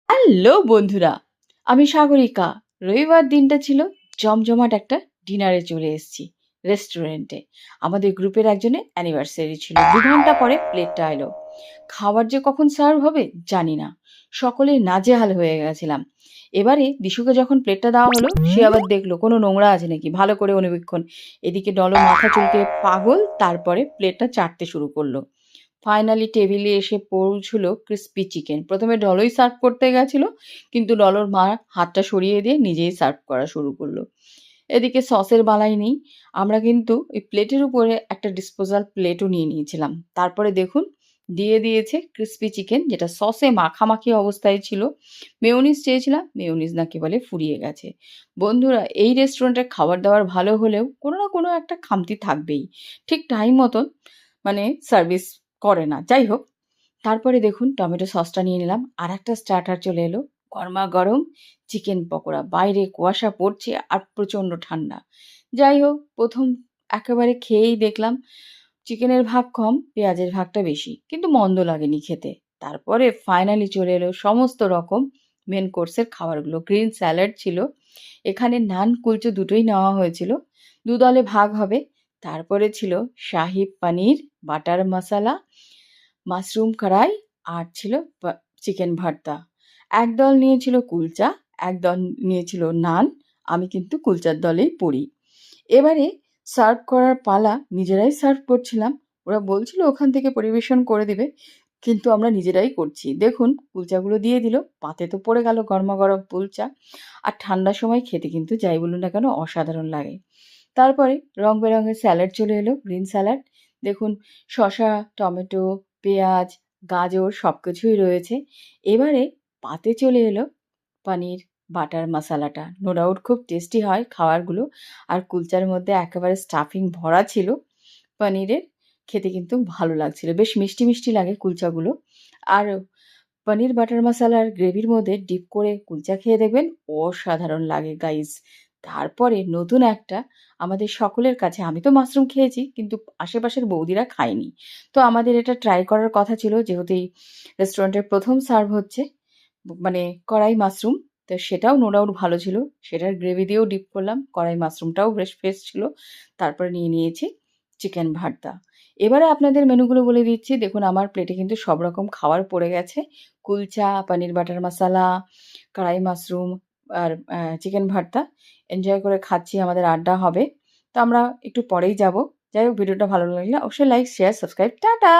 Hello বন্ধুরা, আমি সাগরিকা। রবিবার দিনটা ছিল, জমজমাট একটা ডিনারে চলে এসেছি রেস্টুরেন্টে। আমাদের গ্রুপের একজনের অ্যানিভার্সারি ছিল। 2 ঘন্টা পরে প্লেটটা এলো। খাবার যে কখন সার্ভ হবে জানি না। সকলে নাজেহাল হয়ে গেছিলাম। এবারে দিশুকে যখন প্লেটটা দেওয়া হলো, সে আবার দেখলো কোনো নোংরা আছে নাকি, ভালো করে অনুবীক্ষণ। এদিকে ডলো মাথা চুলকে পাগল, তারপরে প্লেটটা চাটতে শুরু করলো। ফাইনালি টেবিলে এসে পৌঁছলো ক্রিস্পি চিকেন। প্রথমে ডলোই সার্ভ করতে গেছিল, কিন্তু ডলোর মা হাতটা সরিয়ে দিয়ে নিজেই সার্ভ করা শুরু করলো। এদিকে সসের বালাই নেই। আমরা কিন্তু ওই প্লেটের উপরে একটা ডিসপোজাল প্লেটও নিয়ে নিয়েছিলাম। তারপরে দেখুন, দিয়ে দিয়েছে ক্রিস্পি চিকেন, যেটা সসে মাখামাখি অবস্থায় ছিল। মেয়োনিজ চেয়েছিলাম, মেয়োনিজ নাকি বলে ফুরিয়ে গেছে। বন্ধুরা, এই রেস্টুরেন্টের খাবার দাবার ভালো হলেও কোনো না কোনো একটা খামতি থাকবেই। ঠিক টাইম মতন সার্ভিস করে না। যাই হোক, তারপরে দেখুন টমেটো সসটা নিয়ে নিলাম। আর একটা স্টার্টার চলে এলো, গরমা গরম চিকেন পকোড়া। বাইরে কুয়াশা পড়ছে আর প্রচণ্ড ঠান্ডা। যাই হোক, প্রথম একেবারে খেয়েই দেখলাম চিকেনের ভাগ কম, পেঁয়াজের ভাগটা বেশি, কিন্তু মন্দ লাগেনি খেতে। তারপরে ফাইনালি চলে এলো সমস্ত রকম মেন কোর্সের খাবারগুলো। গ্রিন স্যালাড ছিল, এখানে নান কুলচা দুটোই নেওয়া হয়েছিল। দুদলে ভাগ হবে। তারপরে ছিল শাহি পানির বাটার মশালা, মাশরুম কড়াই, আর ছিল চিকেন ভর্তা। একদল নিয়েছিল কুলচা, একদল নিয়েছিল নান। আমি কিন্তু কুলচার দলেই পড়ি। এবারে সার্ভ করার পালা। নিজেরাই সার্ভ করছিলাম। ওরা বলছিল ওখান থেকে পরিবেশন করে দেবে, কিন্তু আমরা নিজেরাই করছি। দেখুন, কুলচাগুলো দিয়ে দিল, পাতে তো পড়ে গেল গরমাগরম কুলচা। আর ঠান্ডার সময় খেতে কিন্তু যাই বলুন না কেন অসাধারণ লাগে। তারপরে রং বেরঙের স্যালাড চলে এলো, গ্রিন স্যালাড। দেখুন, শসা, টমেটো, পেঁয়াজ, গাজর সব কিছুই রয়েছে। এবারে পাতে চলে এলো পানির বাটার মশালাটা। নো ডাউট খুব টেস্টি হয় খাবারগুলো। আর কুলচার মধ্যে একেবারে স্টাফিং ভরা ছিল পনিরের। খেতে কিন্তু ভালো লাগছিল, বেশ মিষ্টি মিষ্টি লাগে কুলচাগুলো। আর পনির বাটার মশালার গ্রেভির মধ্যে ডিপ করে কুলচা খেয়ে দেখবেন, অসাধারণ লাগে গাইস। তারপরে নতুন একটা আমাদের সকলের কাছে, আমি তো মাশরুম খেয়েছি কিন্তু আশেপাশের বৌদিরা খায়নি। তো আমাদের এটা ট্রাই করার কথা ছিল, যেহেতু এই রেস্টুরেন্টের প্রথম সার্ভ হচ্ছে মানে কড়াই মাশরুম। তো সেটাও নো ডাউট ভালো ছিল। সেটার গ্রেভি দিয়েও ডিপ করলাম, কড়াই মাশরুমটাও বেশ ফ্রেশ ছিল। তারপরে নিয়ে নিয়েছি চিকেন ভর্তা। এবারে আপনাদের মেনুগুলো বলে দিচ্ছি। দেখুন, আমার প্লেটে কিন্তু সব রকম খাবার পড়ে গেছে। কুলচা, পনির বাটার মশালা, কড়াই মাশরুম, আর চিকেন ভর্তা। এনজয় করে খাচ্ছি, আমাদের আড্ডা হবে। তো আমরা একটু পরেই যাব। যাই হোক, ভিডিওটা ভালো লাগলে অবশ্যই লাইক, শেয়ার, সাবস্ক্রাইব। টাটা!